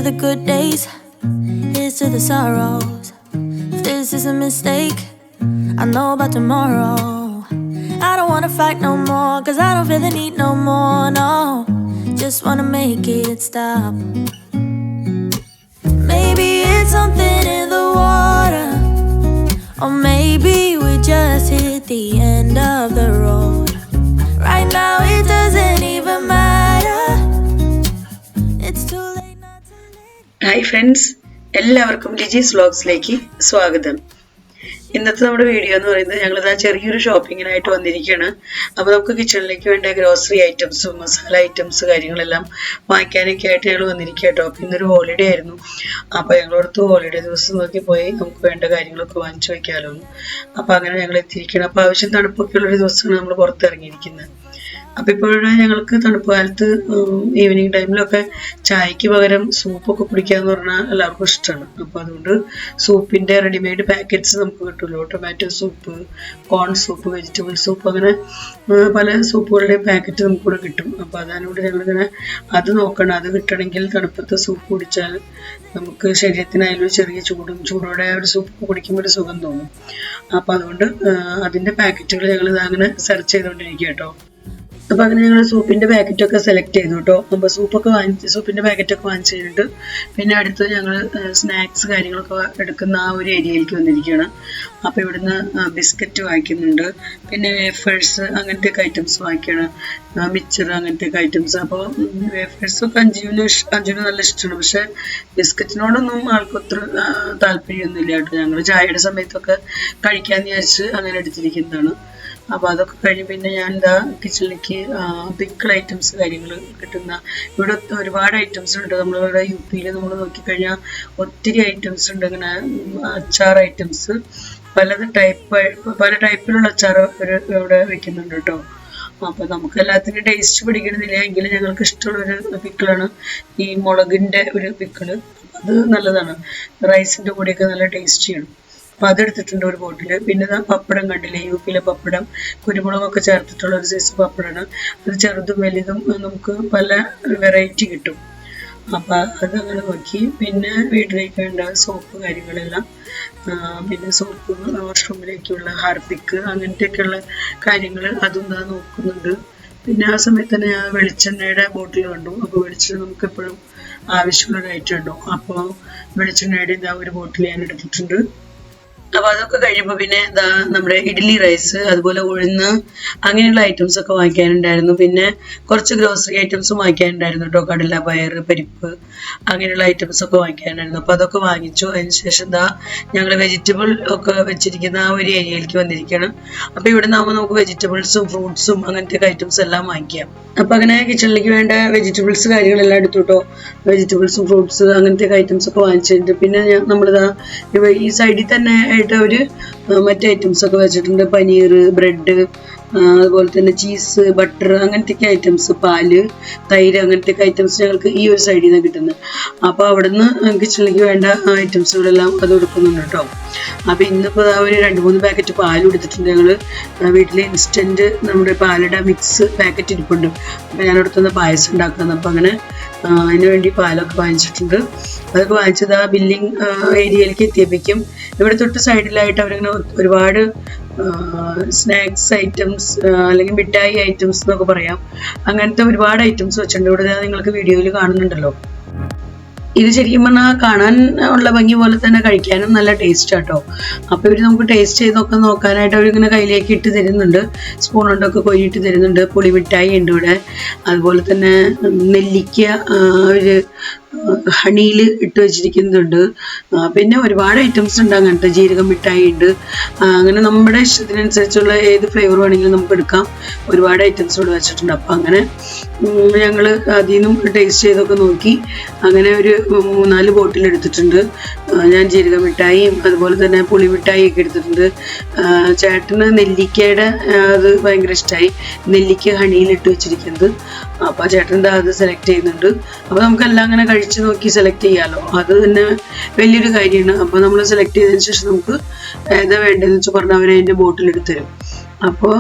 the good days, here's to the sorrows. If this is a mistake, I know about tomorrow. I don't wanna fight no more, cause I don't feel the need no more, no. Just wanna make it stop. Maybe it's something in the water, or maybe we just hit the end of the road. Right now it doesn't even matter. It's too late not to let. Hi friends, എല്ലാവർക്കും ലിജീസ് വ്ലോഗ്സിലേക്ക് സ്വാഗതം. ഇന്നത്തെ നമ്മുടെ video എന്ന് പറയുന്നത് ഞങ്ങളിതാ ചെറിയൊരു ഷോപ്പിങ്ങിനായിട്ട് വന്നിരിക്കുകയാണ്. അപ്പോൾ നമുക്ക് കിച്ചണിലേക്ക് വേണ്ട ഗ്രോസറി ഐറ്റംസും മസാല ഐറ്റംസ് കാര്യങ്ങളെല്ലാം വാങ്ങിക്കാനൊക്കെ ആയിട്ട് ഞങ്ങൾ വന്നിരിക്കുക കേട്ടോ. അപ്പോൾ ഇന്നൊരു ഹോളിഡേ ആയിരുന്നു. അപ്പോൾ ഞങ്ങളോടത്ത് ഹോളിഡേ ദിവസം നോക്കി പോയി നമുക്ക് വേണ്ട കാര്യങ്ങളൊക്കെ വാങ്ങിച്ചു വയ്ക്കാമല്ലോ. അപ്പോൾ അങ്ങനെ ഞങ്ങൾ എത്തിയിരിക്കണം. അപ്പോൾ ആവശ്യം തണുപ്പൊക്കെ ഉള്ളൊരു ദിവസമാണ് നമ്മൾ പുറത്തിറങ്ങിയിരിക്കുന്നത്. അപ്പോൾ ഇപ്പോഴും ഞങ്ങൾക്ക് തണുപ്പ് കാലത്ത് ഈവനിങ് ടൈമിലൊക്കെ ചായക്ക് പകരം സൂപ്പൊക്കെ കുടിക്കാന്ന് പറഞ്ഞാൽ എല്ലാവർക്കും ഇഷ്ടമാണ്. അപ്പോൾ അതുകൊണ്ട് സൂപ്പിൻ്റെ റെഡിമെയ്ഡ് പാക്കറ്റ്സ് നമുക്ക് കിട്ടുമല്ലോ. ടൊമാറ്റോ സൂപ്പ്, കോൺ സൂപ്പ്, വെജിറ്റബിൾ സൂപ്പ്, അങ്ങനെ പല സൂപ്പുകളുടെയും പാക്കറ്റ് നമുക്കിവിടെ കിട്ടും. അപ്പോൾ അതിനോട് ഞങ്ങളിങ്ങനെ അത് നോക്കണം. അത് കിട്ടണമെങ്കിൽ തണുപ്പത്ത് സൂപ്പ് കുടിച്ചാൽ നമുക്ക് ശരീരത്തിനായാലും ചെറിയ ചൂടോടെ ഒരു സൂപ്പ് കുടിക്കുമ്പോൾ ഒരു സുഖം തോന്നും. അപ്പോൾ അതുകൊണ്ട് അതിൻ്റെ പാക്കറ്റുകൾ ഞങ്ങൾ അങ്ങനെ സെർച്ച് ചെയ്തുകൊണ്ടിരിക്കുക കേട്ടോ. അപ്പോൾ അങ്ങനെ ഞങ്ങൾ സൂപ്പിൻ്റെ പാക്കറ്റൊക്കെ സെലക്ട് ചെയ്തു കേട്ടോ. അപ്പോൾ സൂപ്പിൻ്റെ പാക്കറ്റൊക്കെ വാങ്ങിച്ച് കഴിഞ്ഞിട്ട് പിന്നെ അടുത്ത് ഞങ്ങൾ സ്നാക്സ് കാര്യങ്ങളൊക്കെ എടുക്കുന്ന ആ ഒരു ഏരിയയിലേക്ക് വന്നിരിക്കുകയാണ്. അപ്പോൾ ഇവിടുന്ന് ബിസ്ക്കറ്റ് വാങ്ങിക്കുന്നുണ്ട്, പിന്നെ വേഫേഴ്സ് അങ്ങനത്തെയൊക്കെ ഐറ്റംസ് വാങ്ങിക്കുകയാണ്, മിച്ചർ അങ്ങനത്തെയൊക്കെ ഐറ്റംസ്. അപ്പോൾ വേഫേഴ്സൊക്കെ അഞ്ചുവിന് നല്ല ഇഷ്ടമാണ്, പക്ഷേ ബിസ്ക്കറ്റിനോടൊന്നും ആൾക്കൊത്ര താല്പര്യമൊന്നുമില്ല കേട്ടോ. ഞങ്ങൾ ചായയുടെ സമയത്തൊക്കെ കഴിക്കാമെന്ന് വിചാരിച്ച് അങ്ങനെ എടുത്തിരിക്കുന്നതാണ്. അപ്പോൾ അതൊക്കെ കഴിഞ്ഞ് പിന്നെ ഞാൻ എന്താ കിച്ചണിലേക്ക് പിക്കിൾ ഐറ്റംസ് കാര്യങ്ങൾ കിട്ടുന്ന ഇവിടെ ഒരുപാട് ഐറ്റംസ് ഉണ്ട്. നമ്മളിവിടെ യു പിയിൽ നമ്മൾ നോക്കിക്കഴിഞ്ഞാൽ ഒത്തിരി ഐറ്റംസ് ഉണ്ട്. ഇങ്ങനെ അച്ചാർ ഐറ്റംസ് പല ടൈപ്പിലുള്ള അച്ചാർ ഇവിടെ വെക്കുന്നുണ്ട് കേട്ടോ. അപ്പോൾ നമുക്ക് എല്ലാത്തിനും ടേസ്റ്റ് പിടിക്കണമെന്നില്ല, എങ്കിലും ഞങ്ങൾക്ക് ഇഷ്ടമുള്ളൊരു പിക്കിളാണ് ഈ മുളകിൻ്റെ ഒരു പിക്കിള്. അത് നല്ലതാണ്, റൈസിൻ്റെ കൂടെയൊക്കെ നല്ല ടേസ്റ്റിയാണ്. അപ്പോൾ അതെടുത്തിട്ടുണ്ട് ഒരു ബോട്ടിൽ. പിന്നെ പപ്പടം കണ്ടില്ലേ, യു പിയിലെ പപ്പടം കുരുമുളകൊക്കെ ചേർത്തിട്ടുള്ള ഒരു സൈസ് പപ്പടമാണ്. അത് ചെറുതും വലുതും നമുക്ക് പല വെറൈറ്റി കിട്ടും. അപ്പോൾ അതങ്ങനെ നോക്കി. പിന്നെ വീട്ടിലേക്ക് വേണ്ട സോപ്പ് കാര്യങ്ങളെല്ലാം, പിന്നെ സോപ്പ്, വാഷ്റൂമിലേക്കുള്ള ഹാർപ്പിക്ക് അങ്ങനത്തെയൊക്കെയുള്ള കാര്യങ്ങൾ അതും ഞാൻ നോക്കുന്നുണ്ട്. പിന്നെ ആ സമയത്ത് തന്നെ ഞാൻ വെളിച്ചെണ്ണയുടെ ബോട്ടിൽ കണ്ടു. അപ്പോൾ വെളിച്ചെണ്ണ നമുക്ക് എപ്പോഴും ആവശ്യമുള്ളൊരു ഐറ്റം ഉണ്ടോ. അപ്പോൾ വെളിച്ചെണ്ണയുടെ ഇതാ ഒരു ബോട്ടിൽ ഞാൻ എടുത്തിട്ടുണ്ട്. അപ്പോൾ അതൊക്കെ കഴിയുമ്പോൾ പിന്നെ എന്താ നമ്മുടെ ഇഡ്ഡലി റൈസ്, അതുപോലെ ഉഴുന്ന് അങ്ങനെയുള്ള ഐറ്റംസ് ഒക്കെ വാങ്ങിക്കാനുണ്ടായിരുന്നു. പിന്നെ കുറച്ച് ഗ്രോസറി ഐറ്റംസും വാങ്ങിക്കാനുണ്ടായിരുന്നു കേട്ടോ. കടല, പയർ, പരിപ്പ് അങ്ങനെയുള്ള ഐറ്റംസ് ഒക്കെ വാങ്ങിക്കാനുണ്ടായിരുന്നു. അപ്പോൾ അതൊക്കെ വാങ്ങിച്ചു. അതിന് ശേഷം എന്താ ഞങ്ങൾ വെജിറ്റബിൾ ഒക്കെ വെച്ചിരിക്കുന്ന ആ ഒരു ഏരിയയിലേക്ക് വന്നിരിക്കുകയാണ്. അപ്പോൾ ഇവിടെ നിന്നാകുമ്പോൾ നമുക്ക് വെജിറ്റബിൾസും ഫ്രൂട്ട്സും അങ്ങനത്തെ ഐറ്റംസ് എല്ലാം വാങ്ങിക്കാം. അപ്പോൾ അങ്ങനെ കിച്ചണിലേക്ക് വേണ്ട വെജിറ്റബിൾസ് കാര്യങ്ങളെല്ലാം എടുത്തു കേട്ടോ. വെജിറ്റബിൾസും ഫ്രൂട്ട്സ് അങ്ങനത്തെ ഐറ്റംസ് ഒക്കെ വാങ്ങിച്ചിട്ടുണ്ട്. പിന്നെ നമ്മളിതാ ഈ സൈഡിൽ തന്നെ ഒരു മറ്റേ ഐറ്റംസ് ഒക്കെ വെച്ചിട്ടുണ്ട്. പനീർ, ബ്രെഡ്, അതുപോലെ തന്നെ ചീസ്, ബട്ടർ അങ്ങനത്തെ ഐറ്റംസ്, പാല്, തൈര് അങ്ങനത്തെ ഐറ്റംസ് ഞങ്ങൾക്ക് ഈ ഒരു സൈഡിൽ നിന്ന് കിട്ടുന്നത്. അപ്പോൾ അവിടെ നിന്ന് കിച്ചണിലേക്ക് വേണ്ട ഐറ്റംസുകളെല്ലാം അത് കൊടുക്കുന്നുണ്ട് കേട്ടോ. അപ്പോൾ ഇന്നിപ്പോൾ ഒരു 2-3 പാക്കറ്റ് പാൽ എടുത്തിട്ടുണ്ട് ഞങ്ങൾ. വീട്ടിൽ ഇൻസ്റ്റൻറ്റ് നമ്മുടെ പാലട മിക്സ് പാക്കറ്റ് ഇരിപ്പുണ്ട്. അപ്പോൾ ഞാൻ അടുത്തുനിന്ന് പായസം ഉണ്ടാക്കുന്നത്. അപ്പോൾ അങ്ങനെ അതിന് വേണ്ടി പാലൊക്കെ വാങ്ങിച്ചിട്ടുണ്ട്. അതൊക്കെ വാങ്ങിച്ചത് ആ ബില്ലിംഗ് ഏരിയയിലേക്ക് എത്തിയപ്പോഴേക്കും ഇവിടെ തൊട്ട് സൈഡിലായിട്ട് അവരിങ്ങനെ ഒരുപാട് സ്നാക്സ് ഐറ്റംസ് അല്ലെങ്കിൽ മിഠായി ഐറ്റംസ് എന്നൊക്കെ പറയാം, അങ്ങനത്തെ ഒരുപാട് ഐറ്റംസ് വെച്ചിട്ടുണ്ട്. ഇവിടെ നിങ്ങൾക്ക് വീഡിയോയിൽ കാണുന്നുണ്ടല്ലോ. ഇത് ശരിക്കും പറഞ്ഞാൽ കാണാൻ ഉള്ള ഭംഗി പോലെ തന്നെ കഴിക്കാനും നല്ല ടേസ്റ്റ് ആട്ടോ. അപ്പോൾ ഇവർ നമുക്ക് ടേസ്റ്റ് ചെയ്തൊക്കെ നോക്കാനായിട്ട് അവരിങ്ങനെ കയ്യിലേക്ക് ഇട്ട് തരുന്നുണ്ട്, സ്പൂൺ കൊണ്ടൊക്കെ കൊയ്യിട്ട് തരുന്നുണ്ട്. പുളിമിഠായി ഉണ്ട് ഇവിടെ, അതുപോലെ തന്നെ നെല്ലിക്ക ഒരു ഹണിയിൽ ഇട്ട് വെച്ചിരിക്കുന്നുണ്ട്. പിന്നെ ഒരുപാട് ഐറ്റംസ് ഉണ്ട്. അങ്ങനത്തെ ജീരകം മിഠായി ഉണ്ട്. അങ്ങനെ നമ്മുടെ ഇഷ്ടത്തിനനുസരിച്ചുള്ള ഏത് ഫ്ലേവർ വേണമെങ്കിലും നമുക്ക് എടുക്കാം. ഒരുപാട് ഐറ്റംസ് ഇവിടെ വെച്ചിട്ടുണ്ട്. അപ്പം അങ്ങനെ ഞങ്ങൾ അതിൽ നിന്നും ടേസ്റ്റ് ചെയ്തൊക്കെ നോക്കി. അങ്ങനെ ഒരു 3-4 ബോട്ടിൽ എടുത്തിട്ടുണ്ട്. ഞാൻ ജീരക മിഠായിയും അതുപോലെ തന്നെ പുളിമിഠായി ഒക്കെ എടുത്തിട്ടുണ്ട്. ചേട്ടന് നെല്ലിക്കയുടെ അത് ഭയങ്കര ഇഷ്ടമായി, നെല്ലിക്ക ഹണിയിലിട്ട് വെച്ചിരിക്കുന്നത്. അപ്പോൾ ചേട്ടൻ അത് സെലക്ട് ചെയ്യുന്നുണ്ട്. അപ്പോൾ നമുക്കെല്ലാം അങ്ങനെ കഴിച്ച് നോക്കി സെലക്ട് ചെയ്യാമല്ലോ, അത് തന്നെ വലിയൊരു കാര്യമാണ്. അപ്പോൾ നമ്മൾ സെലക്ട് ചെയ്തതിന് ശേഷം നമുക്ക് ഏതാ വേണ്ടതെന്ന് വെച്ചാൽ പറഞ്ഞാൽ അവർ അതിൻ്റെ ബോട്ടിൽ എടുത്ത് തരും. അപ്പോൾ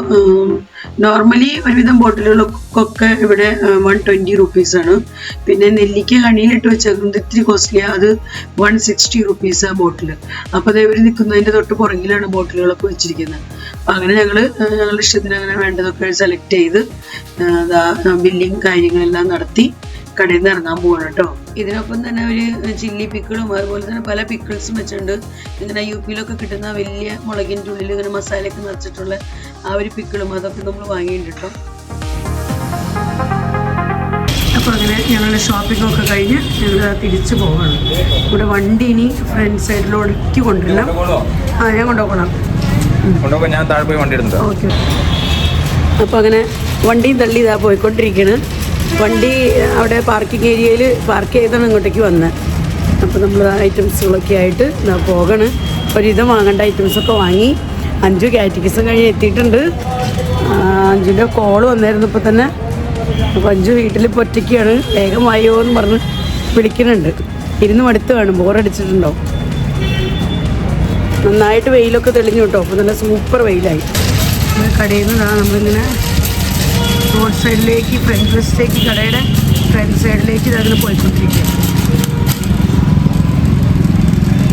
നോർമലി ഒരുവിധം ബോട്ടിലുകൾക്കൊക്കെ ഇവിടെ 120 റുപ്പീസാണ്. പിന്നെ നെല്ലിക്ക ഹണിയിലിട്ട് വെച്ചേക്കുന്നത് ഇത്തിരി കോസ്റ്റ്ലിയാണ്, അത് 160 റുപ്പീസാണ് ബോട്ടിൽ. അപ്പോൾ അത് ഇവർ നിൽക്കുന്നതിൻ്റെ തൊട്ട് പുറകിലാണ് ബോട്ടിലുകളൊക്കെ വെച്ചിരിക്കുന്നത്. അപ്പം അങ്ങനെ ഞങ്ങളുടെ ഇഷ്ടത്തിന് അങ്ങനെ വേണ്ടതൊക്കെ സെലക്ട് ചെയ്ത് ബില്ലിങ് കാര്യങ്ങളെല്ലാം നടത്തി കടയിൽ നിന്ന് ഇറങ്ങാൻ പോകണം കേട്ടോ. ഇതിനൊപ്പം തന്നെ ഒരു ചില്ലി പിക്കിളും അതുപോലെ തന്നെ പല പിക്കിൾസും വെച്ചിട്ടുണ്ട്. ഇങ്ങനെ UP-യിലൊക്കെ കിട്ടുന്ന വലിയ മുളകിൻ്റെ ഉള്ളിൽ ഇങ്ങനെ മസാലയൊക്കെ നിറച്ചിട്ടുള്ള ആ ഒരു പിക്കിളും അതൊക്കെ നമ്മൾ വാങ്ങിയിട്ടുണ്ട് കേട്ടോ. അപ്പോൾ അങ്ങനെ ഞങ്ങളുടെ ഷോപ്പിംഗ് ഒക്കെ കഴിഞ്ഞ് ഞങ്ങൾ തിരിച്ചു പോകണം. ഇവിടെ വണ്ടി ഇനി ഫ്രണ്ട് സൈഡിൽ ഒടുക്കി കൊണ്ടിരണം. ഞാൻ കൊണ്ടുപോകണം. ഞാൻ താഴെ പോയി വണ്ടി എടുത്തു. ഓക്കെ. അപ്പോൾ അങ്ങനെ വണ്ടിയും തള്ളി ഇതാ പോയിക്കൊണ്ടിരിക്കുകയാണ്. വണ്ടി അവിടെ പാർക്കിംഗ് ഏരിയയിൽ പാർക്ക് ചെയ്താണ് ഇങ്ങോട്ടേക്ക് വന്നത്. അപ്പോൾ നമ്മൾ ഐറ്റംസുകളൊക്കെ ആയിട്ട് പോകണം. ഒരുവിധം വാങ്ങേണ്ട ഐറ്റംസൊക്കെ വാങ്ങി. 5 കാറ്റഗിസം കഴിഞ്ഞ് എത്തിയിട്ടുണ്ട്. 5ൻ്റെ കോള് വന്നായിരുന്നു ഇപ്പോൾ തന്നെ. അപ്പോൾ 5 വീട്ടിൽ ഇപ്പോൾ ഒറ്റയ്ക്കാണ്. വേഗം വായോ എന്ന് പറഞ്ഞ് വിളിക്കുന്നുണ്ട്. ഇരുന്ന് മടുത്ത് വേണം, ബോറടിച്ചിട്ടുണ്ടോ. നന്നായിട്ട് വെയിലൊക്കെ തെളിഞ്ഞു കേട്ടോ. അപ്പോൾ നല്ല സൂപ്പർ വെയിലായി. കടയിൽ നിന്നാണ് നമ്മളിങ്ങനെ റോഡ് സൈഡിലേക്ക് ഫ്രണ്ട് വശത്തേക്ക് കടയുടെ ഫ്രണ്ട് സൈഡിലേക്ക് അതിന് പോയിക്കൊണ്ടിരിക്കുക.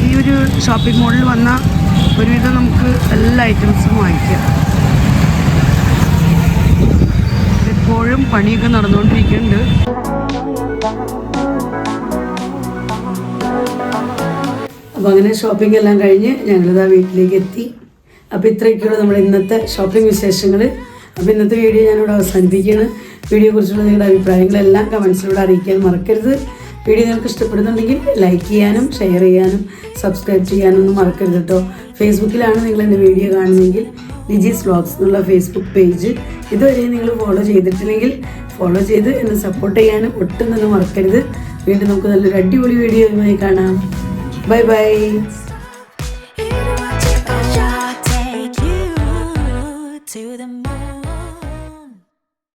ഈ ഒരു ഷോപ്പിംഗ് മോളിൽ വന്നാൽ ഒരുവിധം നമുക്ക് എല്ലാ ഐറ്റംസും വാങ്ങിക്കാം. എപ്പോഴും പണിയൊക്കെ നടന്നുകൊണ്ടിരിക്കുന്നുണ്ട്. അപ്പോൾ അങ്ങനെ ഷോപ്പിംഗ് എല്ലാം കഴിഞ്ഞ് ഞങ്ങളിതാ വീട്ടിലേക്ക് എത്തി. അപ്പോൾ ഇത്രയൊക്കെയുള്ള നമ്മുടെ ഇന്നത്തെ ഷോപ്പിംഗ് വിശേഷങ്ങൾ. അപ്പോൾ ഇന്നത്തെ വീഡിയോ ഞാനിവിടെ അവസാനിപ്പിക്കുകയാണ്. വീഡിയോയെക്കുറിച്ചുള്ള നിങ്ങളുടെ അഭിപ്രായങ്ങളെല്ലാം കമൻസിലൂടെ അറിയിക്കാൻ മറക്കരുത്. വീഡിയോ നിങ്ങൾക്ക് ഇഷ്ടപ്പെടുന്നുണ്ടെങ്കിൽ ലൈക്ക് ചെയ്യാനും ഷെയർ ചെയ്യാനും സബ്സ്ക്രൈബ് ചെയ്യാനൊന്നും മറക്കരുത് കേട്ടോ. ഫേസ്ബുക്കിലാണ് നിങ്ങൾ എൻ്റെ വീഡിയോ കാണുന്നതെങ്കിൽ ലിജീസ് വ്ലോഗ്സ് എന്നുള്ള ഫേസ്ബുക്ക് പേജ് ഇതുവരെ നിങ്ങൾ ഫോളോ ചെയ്തിട്ടില്ലെങ്കിൽ ഫോളോ ചെയ്ത് എന്നെ സപ്പോർട്ട് ചെയ്യാനും ഒട്ടും തന്നെ മറക്കരുത്. വീണ്ടും നമുക്ക് നല്ലൊരു അടിപൊളി വീഡിയോയുമായി കാണാം. Bye bye.